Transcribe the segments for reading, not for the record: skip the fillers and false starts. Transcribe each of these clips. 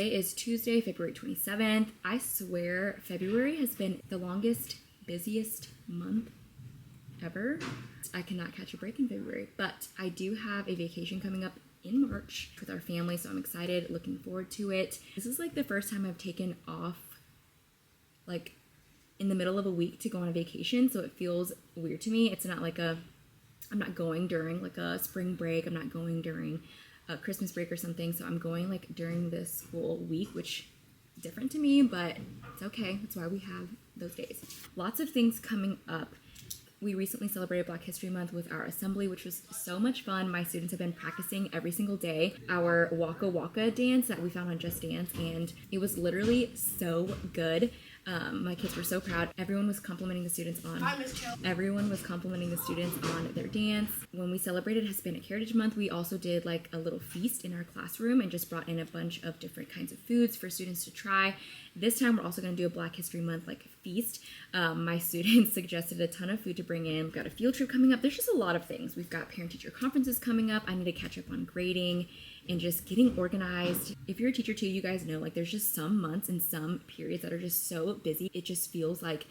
Today is Tuesday, February 27th. I swear February has been the longest, busiest month ever. I cannot catch a break in February, but I do have a vacation coming up in March with our family, so I'm excited, looking forward to it. This is like the first time I've taken off like in the middle of a week to go on a vacation, so it feels weird to me. It's not like I'm not going during like a spring break, I'm not going during a Christmas break or something, so I'm going like during this whole week, which is different to me, but it's okay. That's why we have those days. Lots of things coming up. We recently celebrated Black History Month with our assembly, which was so much fun. My students have been practicing every single day our Waka Waka dance that we found on Just Dance, and it was literally so good. My kids were so proud. Everyone was complimenting the students on their dance. When we celebrated Hispanic Heritage Month, we also did like a little feast in our classroom and just brought in a bunch of different kinds of foods for students to try. This time we're also going to do a Black History Month like feast. My students suggested a ton of food to bring in. We've got a field trip coming up. There's just a lot of things. We've got parent-teacher conferences coming up. I need to catch up on grading and just getting organized. If you're a teacher too, you guys know like there's just some months and some periods that are just so busy. It just feels like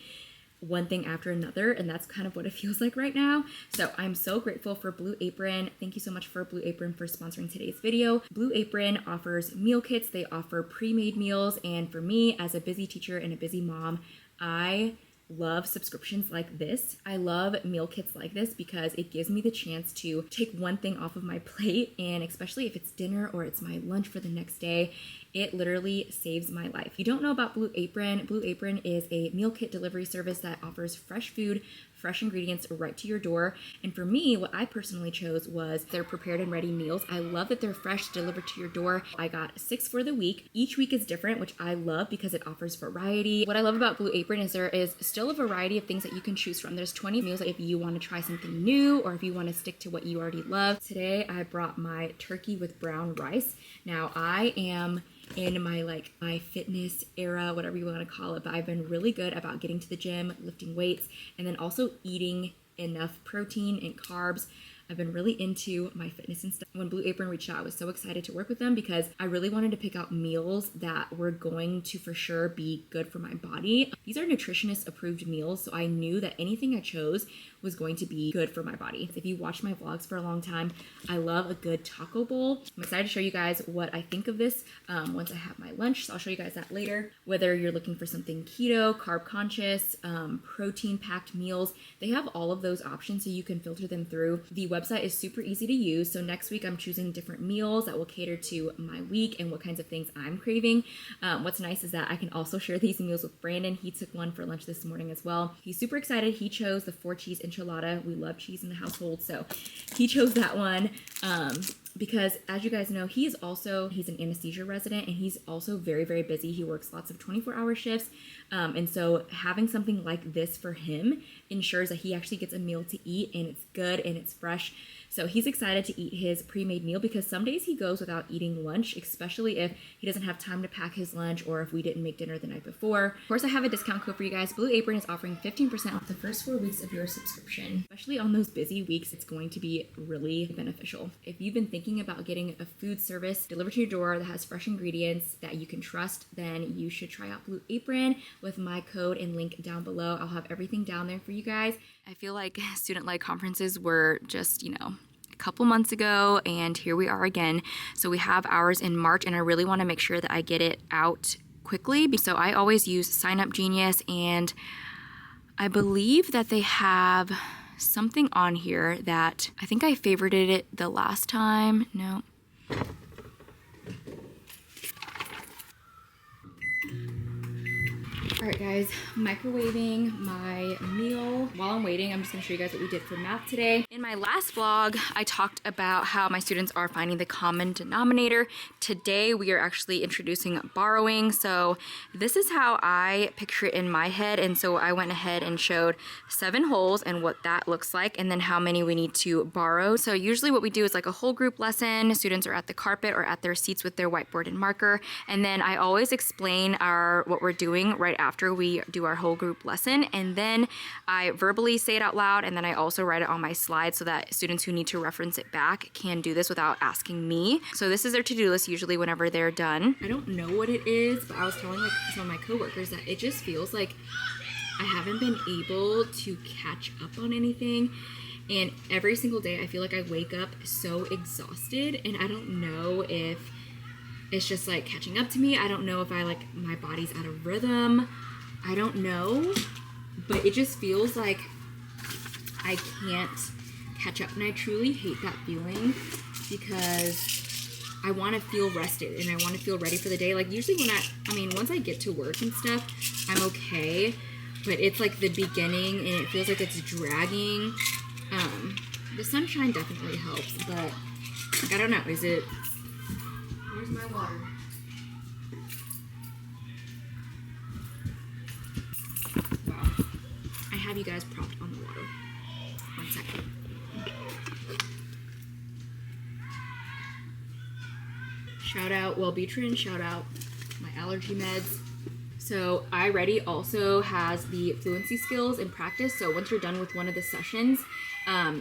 one thing after another, and that's kind of what it feels like right now. So I'm so grateful for Blue Apron. Thank you so much for Blue Apron for sponsoring today's video. Blue Apron offers meal kits. They offer pre-made meals, and for me as a busy teacher and a busy mom, I love subscriptions like this. I love meal kits like this because it gives me the chance to take one thing off of my plate, and especially if it's dinner or it's my lunch for the next day, it literally saves my life. If you don't know about Blue Apron is a meal kit delivery service that offers fresh food, fresh ingredients right to your door. And for me, what I personally chose was their prepared and ready meals. I love that they're fresh, delivered to your door. I got 6 for the week. Each week is different, which I love because it offers variety. What I love about Blue Apron is there is still a variety of things that you can choose from. There's 20 meals if you want to try something new or if you want to stick to what you already love. Today, I brought my turkey with brown rice. Now, I am in my fitness era, whatever you want to call it, but I've been really good about getting to the gym, lifting weights, and then also eating enough protein and carbs. I've been really into my fitness and stuff. When Blue Apron reached out, I was so excited to work with them because I really wanted to pick out meals that were going to for sure be good for my body. These are nutritionist approved meals, so I knew that anything I chose was going to be good for my body. If you watched my vlogs for a long time, I love a good taco bowl. I'm excited to show you guys what I think of this once I have my lunch, so I'll show you guys that later. Whether you're looking for something keto, carb conscious, protein packed meals, they have all of those options so you can filter them through. The website is super easy to use, so next week I'm choosing different meals that will cater to my week and what kinds of things I'm craving. What's nice is that I can also share these meals with Brandon. He took one for lunch this morning as well. He's super excited. He chose the 4-cheese enchilada. We love cheese in the household, so he chose that one because as you guys know, he's an anesthesia resident, and he's also very, very busy. He works lots of 24-hour shifts, and so having something like this for him ensures that he actually gets a meal to eat, and it's good and it's fresh. So he's excited to eat his pre-made meal because some days he goes without eating lunch, especially if he doesn't have time to pack his lunch or if we didn't make dinner the night before. Of course, I have a discount code for you guys. Blue Apron is offering 15% off the first 4 weeks of your subscription. Especially on those busy weeks, it's going to be really beneficial. If you've been thinking about getting a food service delivered to your door that has fresh ingredients that you can trust, then you should try out Blue Apron with my code and link down below. I'll have everything down there for you guys. I feel like student-led conferences were just, a couple months ago, and here we are again. So we have ours in March, and I really want to make sure that I get it out quickly. So I always use Sign Up Genius, and I believe that they have something on here that I think I favorited it the last time. No. All right, guys, microwaving my meal. While I'm waiting, I'm just gonna show you guys what we did for math today. In my last vlog, I talked about how my students are finding the common denominator. Today, we are actually introducing borrowing. So this is how I picture it in my head. And so I went ahead and showed 7 holes and what that looks like, and then how many we need to borrow. So usually what we do is like a whole group lesson. Students are at the carpet or at their seats with their whiteboard and marker. And then I always explain what we're doing right after. after we do our whole group lesson, and then I verbally say it out loud, and then I also write it on my slide so that students who need to reference it back can do this without asking me. So this is their to-do list usually whenever they're done. I don't know what it is, but I was telling like some of my coworkers that it just feels like I haven't been able to catch up on anything. And every single day I feel like I wake up so exhausted, and I don't know if it's just like catching up to me. I don't know if my body's out of rhythm. I don't know, but it just feels like I can't catch up, and I truly hate that feeling because I want to feel rested and I want to feel ready for the day. Like usually when once I get to work and stuff, I'm okay, but it's like the beginning and it feels like it's dragging. The sunshine definitely helps, but I don't know, where's my water? Wow. I have you guys propped on the water. 1 second. Shout out Wellbutrin, shout out my allergy meds. So iReady also has the fluency skills and practice. So once you're done with one of the sessions,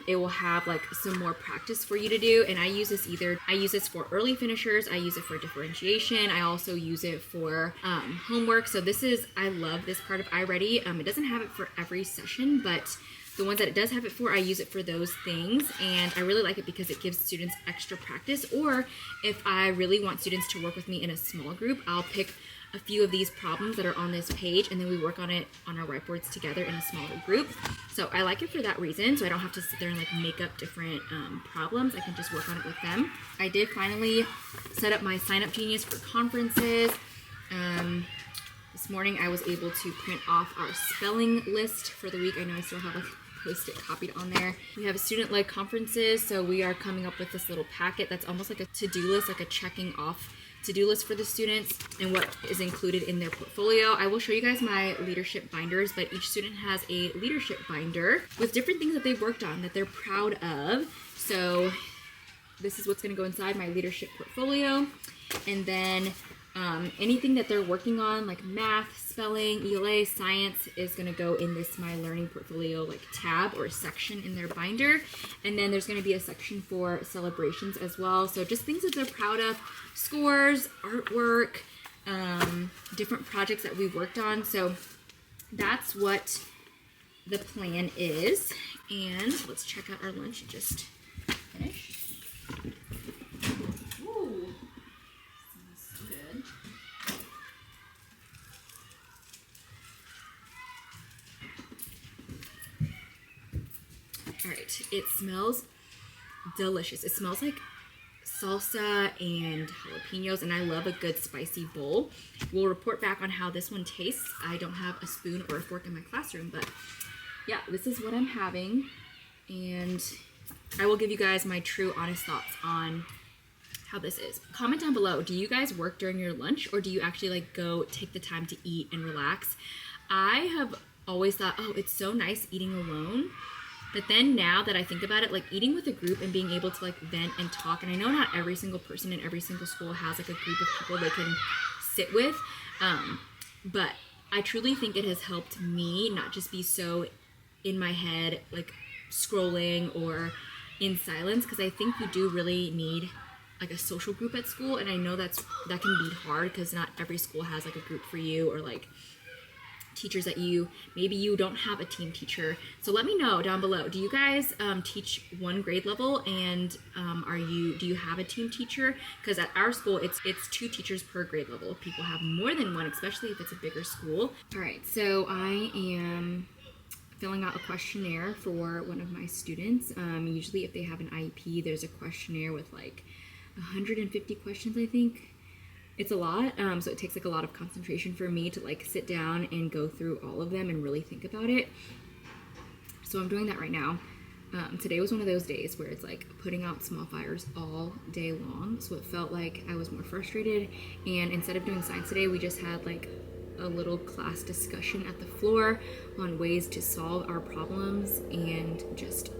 it will have like some more practice for you to do. And I use this for early finishers. I use it for differentiation. I also use it for homework. So I love this part of iReady. It doesn't have it for every session, but the ones that it does have it for, I use it for those things. And I really like it because it gives students extra practice. Or if I really want students to work with me in a small group, I'll pick a few of these problems that are on this page, and then we work on it on our whiteboards together in a smaller group. So I like it for that reason, so I don't have to sit there and like make up different problems. I can just work on it with them. I did finally set up my Sign Up Genius for conferences. This morning I was able to print off our spelling list for the week. I know I still have like Post-it copied on there. We have student-led conferences, so we are coming up with this little packet that's almost like a to-do list, like a checking off to-do list for the students and what is included in their portfolio. I will show you guys my leadership binders, but each student has a leadership binder with different things that they've worked on that they're proud of. So this is what's going to go inside my leadership portfolio. And then anything that they're working on, like math, spelling, ELA, science, is going to go in this My Learning Portfolio like tab or section in their binder. And then there's going to be a section for celebrations as well. So just things that they're proud of, scores, artwork, different projects that we've worked on. So that's what the plan is. And let's check out our lunch and just finish. Ooh. So good. All right, it smells delicious. It smells like salsa and jalapenos, and I love a good spicy bowl. We'll report back on how this one tastes. I don't have a spoon or a fork in my classroom, but yeah, this is what I'm having, and I will give you guys my true honest thoughts on how this is. Comment down below, do you guys work during your lunch, or do you actually like go take the time to eat and relax? I have always thought, oh, it's so nice eating alone. But then now that I think about it, like eating with a group and being able to like vent and talk, and I know not every single person in every single school has like a group of people they can sit with, but I truly think it has helped me not just be so in my head, like scrolling or in silence, because I think you do really need like a social group at school, and I know that can be hard because not every school has like a group for you, or like teachers that maybe you don't have a team teacher. So let me know down below, do you guys teach one grade level, and do you have a team teacher? Because at our school it's 2 teachers per grade level. People have more than one, especially if it's a bigger school. All right, so I am filling out a questionnaire for one of my students. Usually if they have an IEP, there's a questionnaire with like 150 questions, I think. It's a lot, so it takes like a lot of concentration for me to like sit down and go through all of them and really think about it. So I'm doing that right now. Today was one of those days where it's like putting out small fires all day long, so it felt like I was more frustrated, and instead of doing science today, we just had like a little class discussion at the floor on ways to solve our problems and just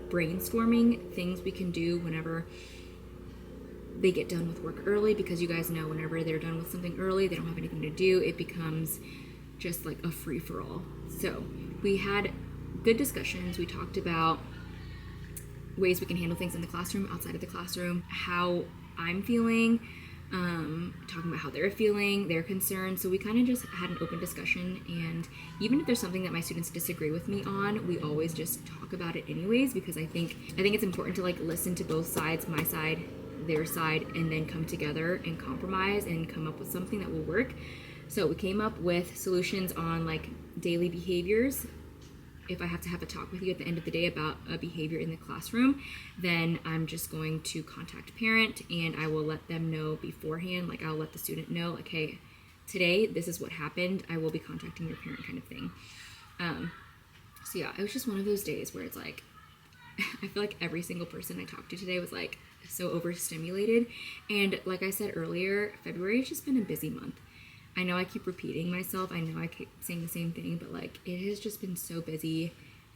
brainstorming things we can do whenever they get done with work early, because you guys know whenever they're done with something early, they don't have anything to do. It becomes just like a free-for-all. So we had good discussions. We talked about ways we can handle things in the classroom, outside of the classroom, how I'm feeling, talking about how they're feeling, their concerns. So we kind of just had an open discussion, and even if there's something that my students disagree with me on, we always just talk about it anyways, because I think it's important to like listen to both sides, my side, their side, and then come together and compromise and come up with something that will work. So we came up with solutions on like daily behaviors. If I have to have a talk with you at the end of the day about a behavior in the classroom, then I'm just going to contact parent and I will let them know beforehand. Like I'll let the student know, like, hey, today this is what happened. I will be contacting your parent, kind of thing. So yeah, it was just one of those days where it's like, I feel like every single person I talked to today was like so overstimulated. And like I said earlier, February has just been a busy month. I know I keep repeating myself. I know I keep saying the same thing, but like it has just been so busy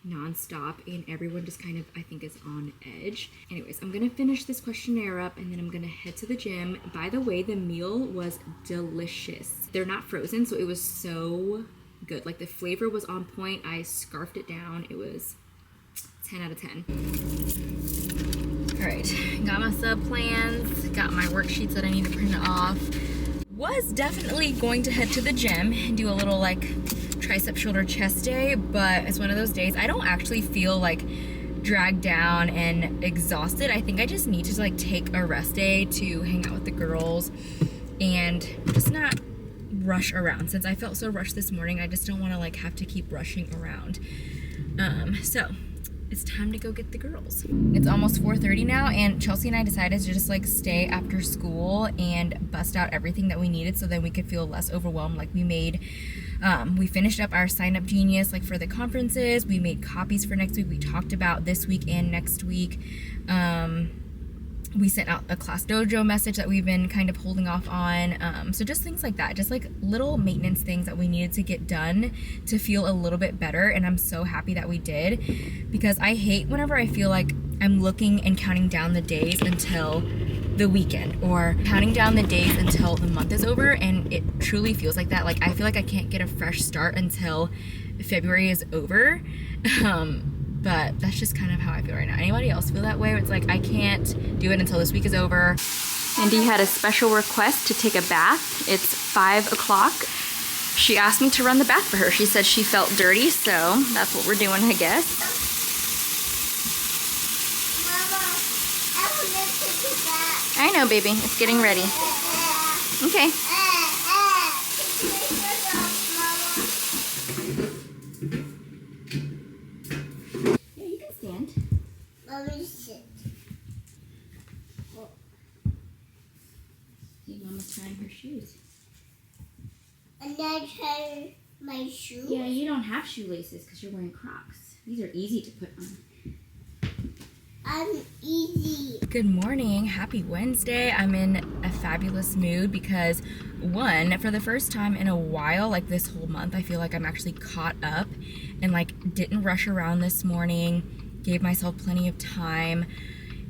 nonstop, and everyone just kind of, I think, is on edge. Anyways, I'm gonna finish this questionnaire up and then I'm gonna head to the gym. By the way, the meal was delicious. They're not frozen, so it was so good. Like the flavor was on point. I scarfed it down. It was 10 out of 10. All right, got my sub plans, got my worksheets that I need to print off. Was definitely going to head to the gym and do a little like tricep, shoulder, chest day, but it's one of those days I don't actually feel like dragged down and exhausted. I think I just need to like take a rest day to hang out with the girls and just not rush around. Since I felt so rushed this morning, I just don't want to like have to keep rushing around. So it's time to go get the girls. It's almost 4:30 now, and Chelsea and I decided to just like stay after school and bust out everything that we needed so then we could feel less overwhelmed. Like we finished up our Sign Up Genius like for the conferences. We made copies for next week. We talked about this week and next week. We sent out a class dojo message that we've been kind of holding off on. So just things like that, just like little maintenance things that we needed to get done to feel a little bit better. And I'm so happy that we did, because I hate whenever I feel like I'm looking and counting down the days until the weekend, or counting down the days until the month is over. And it truly feels like that. Like I feel like I can't get a fresh start until February is over. But that's just kind of how I feel right now. Anybody else feel that way? It's like I can't do it until this week is over. Andy had a special request to take a bath. It's 5 o'clock. She asked me to run the bath for her. She said she felt dirty, so that's what we're doing, I guess. Mama, I want to take a bath. I know, baby. It's getting ready. Okay. Mommy, sit. See, Mama's trying her shoes. And I try my shoes. Yeah, you don't have shoelaces because you're wearing Crocs. These are easy to put on. I'm easy. Good morning. Happy Wednesday. I'm in a fabulous mood because, one, for the first time in a while, like this whole month, I feel like I'm actually caught up and like didn't rush around this morning. Gave myself plenty of time.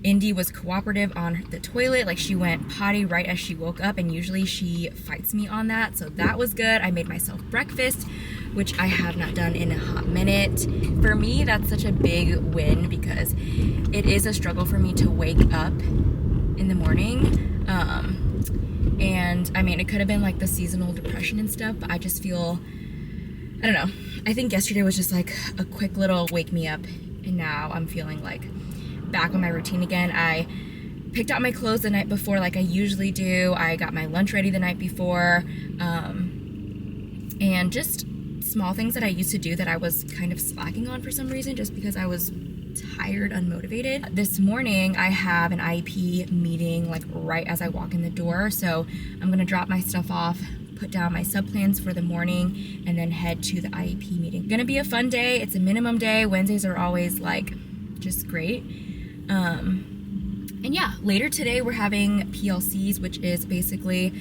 Indy was cooperative on the toilet. Like she went potty right as she woke up, and usually she fights me on that, so that was good. I made myself breakfast, which I have not done in a hot minute. For me, that's such a big win because it is a struggle for me to wake up in the morning. And I mean, it could have been like the seasonal depression and stuff, but I just feel, I don't know. I think yesterday was just like a quick little wake me up. And now I'm feeling like back on my routine again. I picked out my clothes the night before like I usually do. I got my lunch ready the night before. And just small things that I used to do that I was kind of slacking on for some reason just because I was tired, unmotivated. This morning I have an IEP meeting like right as I walk in the door. So I'm gonna drop my stuff off, put down my sub plans for the morning, and then head to the IEP meeting. Gonna be a fun day. It's a minimum day. Wednesdays are always like just great. And yeah, later today we're having PLCs, which is basically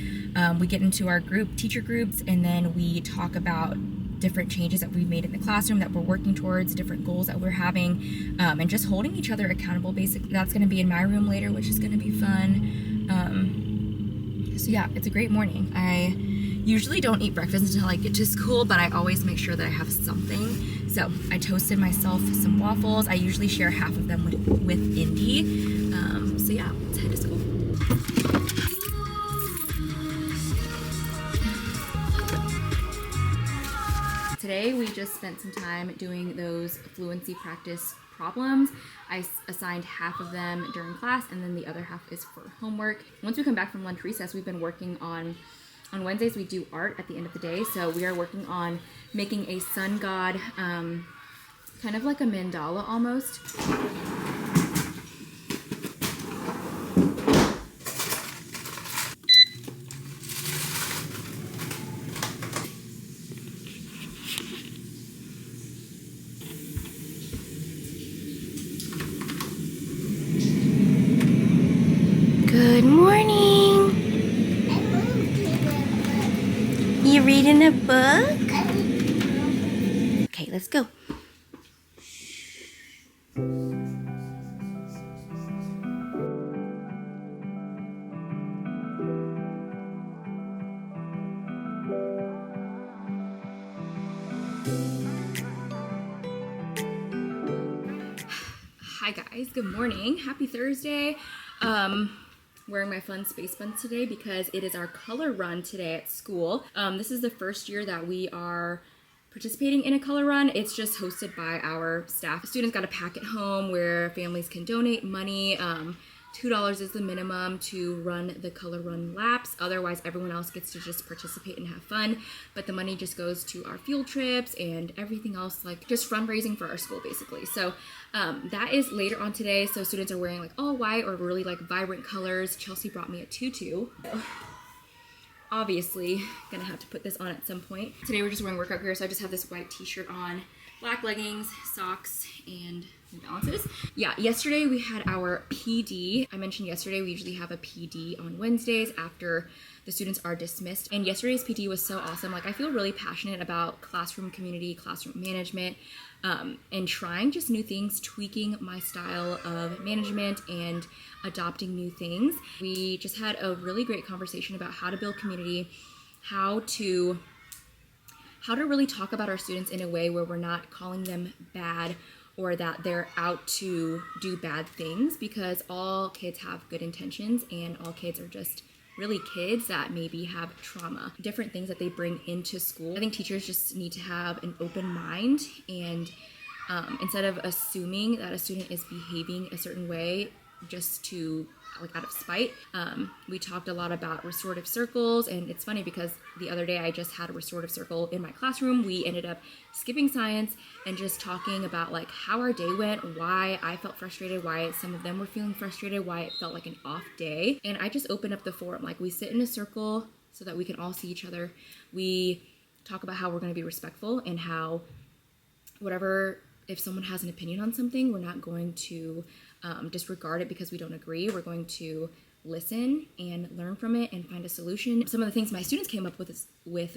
we get into our teacher groups, and then we talk about different changes that we've made in the classroom that we're working towards, different goals that we're having, and just holding each other accountable. Basically, that's gonna be in my room later, which is gonna be fun. So yeah, it's a great morning. I usually don't eat breakfast until I get to school, but I always make sure that I have something. So I toasted myself some waffles. I usually share half of them with Indy. So yeah, let's head to school. Today we just spent some time doing those fluency practice problems. I assigned half of them during class and then the other half is for homework. Once we come back from lunch recess, we've been working on Wednesdays we do art at the end of the day. So we are working on making a sun god, kind of like a mandala almost. Good morning. You reading a book? Okay, let's go. Hi guys, good morning. Happy Thursday. Wearing my fun space buns today because it is our color run today at school. This is the first year that we are participating in a color run. It's just hosted by our staff. Students got a packet home where families can donate money. $2 is the minimum to run the color run laps. Otherwise, everyone else gets to just participate and have fun. But the money just goes to our field trips and everything else, like just fundraising for our school, basically. So that is later on today. So students are wearing like all white or really like vibrant colors. Chelsea brought me a tutu. Obviously, gonna have to put this on at some point. Today we're just wearing workout gear, so I just have this white t-shirt on, black leggings, socks, and New Balances. Yeah, yesterday we had our PD. I mentioned yesterday we usually have a PD on Wednesdays after the students are dismissed. And yesterday's PD was so awesome. Like I feel really passionate about classroom community, classroom management, and trying just new things, tweaking my style of management and adopting new things. We just had a really great conversation about how to build community, how to really talk about our students in a way where we're not calling them bad or that they're out to do bad things, because all kids have good intentions and all kids are just really kids that maybe have trauma, different things that they bring into school. I think teachers just need to have an open mind and instead of assuming that a student is behaving a certain way just to like out of spite. We talked a lot about restorative circles, and it's funny because the other day I just had a restorative circle in my classroom. We ended up skipping science and just talking about like how our day went, why I felt frustrated, why some of them were feeling frustrated, why it felt like an off day. And I just opened up the forum, like we sit in a circle so that we can all see each other. We talk about how we're going to be respectful and how if someone has an opinion on something, we're not going to disregard it because we don't agree. We're going to listen and learn from it and find a solution. Some of the things my students came up with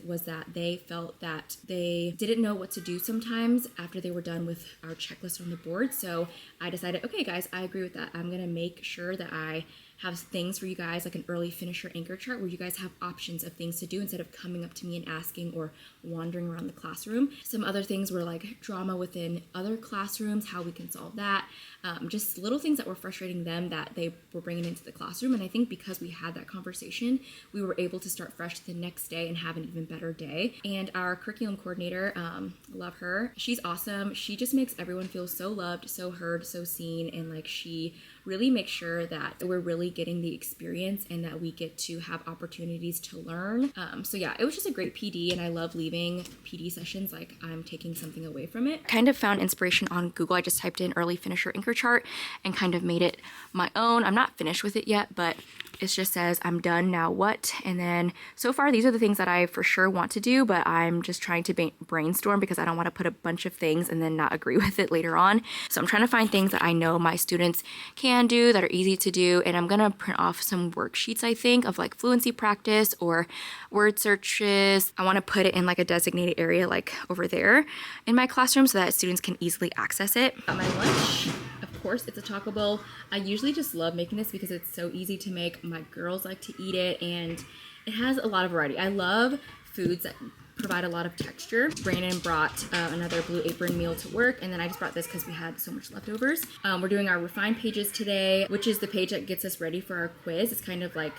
was that they felt that they didn't know what to do sometimes after they were done with our checklist on the board. So I decided, okay guys, I agree with that. I'm gonna make sure that I have things for you guys, like an early finisher anchor chart where you guys have options of things to do instead of coming up to me and asking or wandering around the classroom. Some other things were like drama within other classrooms, how we can solve that. Just little things that were frustrating them that they were bringing into the classroom. And I think because we had that conversation, we were able to start fresh the next day and have an even better day. And our curriculum coordinator, love her. She's awesome. She just makes everyone feel so loved, so heard, so seen. And like she really makes sure that we're really getting the experience and that we get to have opportunities to learn. So yeah, it was just a great PD, and I love leaving PD sessions like I'm taking something away from it. Kind of found inspiration on Google. I just typed in early finisher anchor chart and kind of made it my own. I'm not finished with it yet, but it just says I'm done, now what? And then so far these are the things that I for sure want to do, but I'm just trying to brainstorm because I don't want to put a bunch of things and then not agree with it later on. So I'm trying to find things that I know my students can do that are easy to do, and I'm gonna print off some worksheets, I think, of like fluency practice or word searches. I want to put it in like a designated area like over there in my classroom so that students can easily access it. Got my lunch. Of course, it's a taco bowl. I usually just love making this because it's so easy to make. My girls like to eat it and it has a lot of variety. I love foods that provide a lot of texture. Brandon brought another Blue Apron meal to work, and then I just brought this because we had so much leftovers. We're doing our refined pages today, which is the page that gets us ready for our quiz. It's kind of like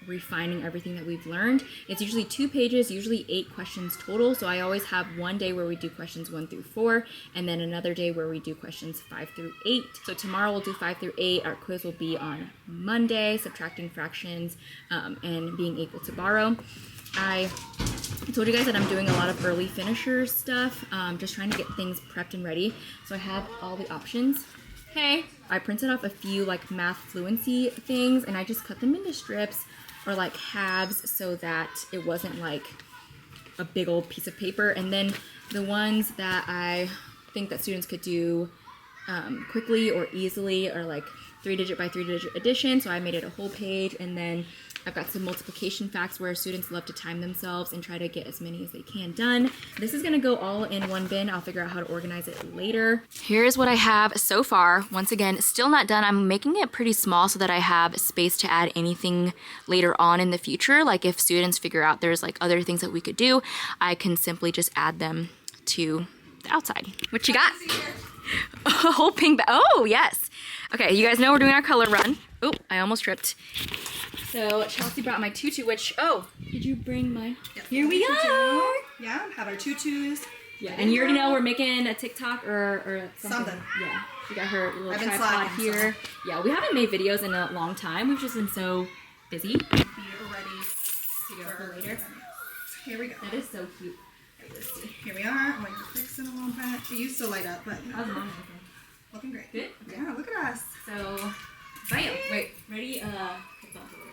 refining everything that we've learned. It's usually 2 pages, usually 8 questions total. So I always have one day where we do questions 1 through 4, and then another day where we do questions 5 through 8. So tomorrow we'll do 5 through 8. Our quiz will be on Monday, subtracting fractions and being able to borrow. I told you guys that I'm doing a lot of early finisher stuff, just trying to get things prepped and ready. So I have all the options. Hey, I printed off a few like math fluency things, and I just cut them into strips or like halves so that it wasn't like a big old piece of paper. And then the ones that I think that students could do quickly or easily are like 3-digit by 3-digit addition. So I made it a whole page, and then I've got some multiplication facts where students love to time themselves and try to get as many as they can done. This is gonna go all in one bin. I'll figure out how to organize it later. Here's what I have so far. Once again, still not done. I'm making it pretty small so that I have space to add anything later on in the future. Like if students figure out there's like other things that we could do, I can simply just add them to the outside. What you got? A whole pink bag. Oh, yes. Okay, you guys know we're doing our color run. Oh, I almost tripped. So Chelsea brought my tutu, which, oh, did you bring mine? Yep. Here we go. Yeah, have our tutus. Yeah, and you already know we're making a TikTok or something. Yeah, she got her little tripod here. So. Yeah, we haven't made videos in a long time. We've just been so busy. Be ready to go for later. Here we go. That is so cute. Here we are. I'm like fixing a little bit. It used to light up, but looking great. Good? Yeah, look at us. So, bam. Wait, ready?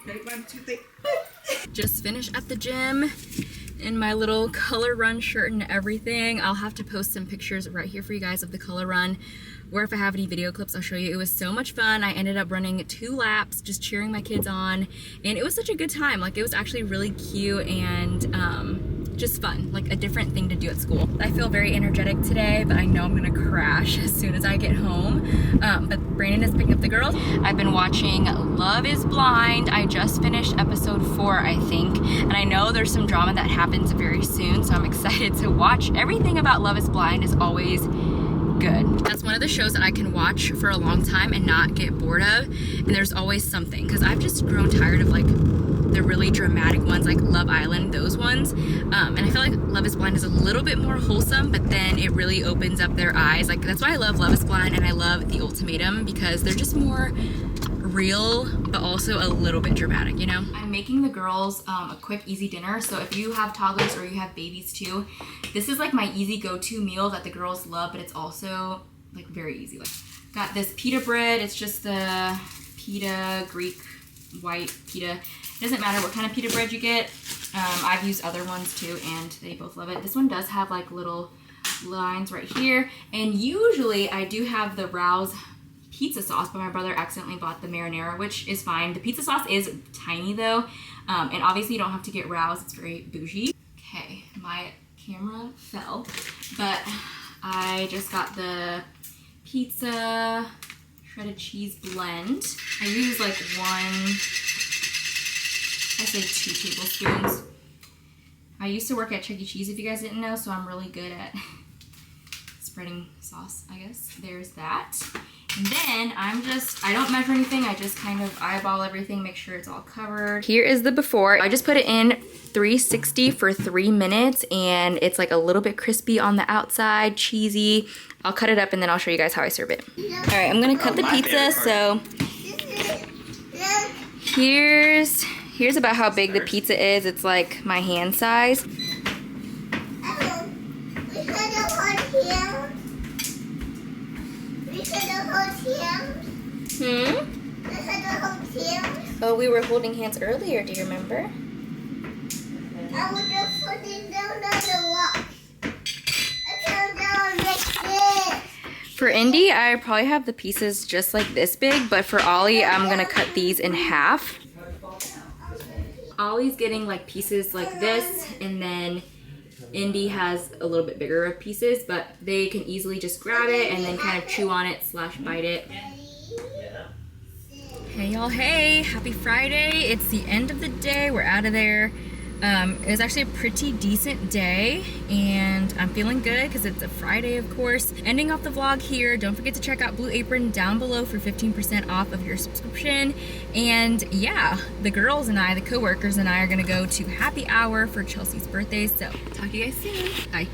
Ready, 1, 2, 3. Just finished at the gym in my little color run shirt and everything. I'll have to post some pictures right here for you guys of the color run, or if I have any video clips, I'll show you. It was so much fun. I ended up running 2 laps, just cheering my kids on, and it was such a good time. Like, it was actually really cute and just fun, like a different thing to do at school. I feel very energetic today, but I know I'm gonna crash as soon as I get home. But Brandon is picking up the girls. I've been watching Love is Blind. I just finished episode 4, I think, and I know there's some drama that happens very soon, so I'm excited to watch. Everything about Love is Blind is always good. That's one of the shows that I can watch for a long time and not get bored of, and there's always something, because I've just grown tired of like the really dramatic ones like Love Island, those ones, and I feel like Love is Blind is a little bit more wholesome, but then it really opens up their eyes. Like, that's why I love Love is Blind, and I love The Ultimatum, because they're just more real but also a little bit dramatic, you know? I'm making the girls a quick easy dinner, so if you have toddlers or you have babies too, this is like my easy go-to meal that the girls love, but it's also like very easy. Like, got this pita bread. It's just the pita, Greek white pita. It doesn't matter what kind of pita bread you get. I've used other ones too, and they both love it. This one does have like little lines right here, and usually I do have the Rouse pizza sauce, but my brother accidentally bought the marinara, which is fine. The pizza sauce is tiny though, and obviously you don't have to get Rouse. It's very bougie. Okay, my camera fell, but I just got the pizza shredded cheese blend. I use like 2 tablespoons. I used to work at Chuck E. Cheese, if you guys didn't know, so I'm really good at spreading sauce, I guess. There's that. And then I don't measure anything, I just kind of eyeball everything, make sure it's all covered. Here is the before. I just put it in 360 for 3 minutes, and it's like a little bit crispy on the outside, cheesy. I'll cut it up and then I'll show you guys how I serve it. All right, I'm gonna cut the pizza, so here's about how big the pizza is. It's like my hand size. Oh, we were holding hands earlier, do you remember? I was just putting down on the rock. I came down like this. For Indy, I probably have the pieces just like this big, but for Ollie, I'm gonna cut these in half. Ollie's getting like pieces like this, and then Indy has a little bit bigger of pieces, but they can easily just grab it and then kind of chew on it / bite it. Hey y'all, hey, happy Friday. It's the end of the day, we're out of there. It was actually a pretty decent day, and I'm feeling good because it's a Friday, of course. Ending off the vlog here. Don't forget to check out Blue Apron down below for 15% off of your subscription. And yeah, the girls and I, the co-workers and I, are gonna go to happy hour for Chelsea's birthday. So talk to you guys soon. Bye.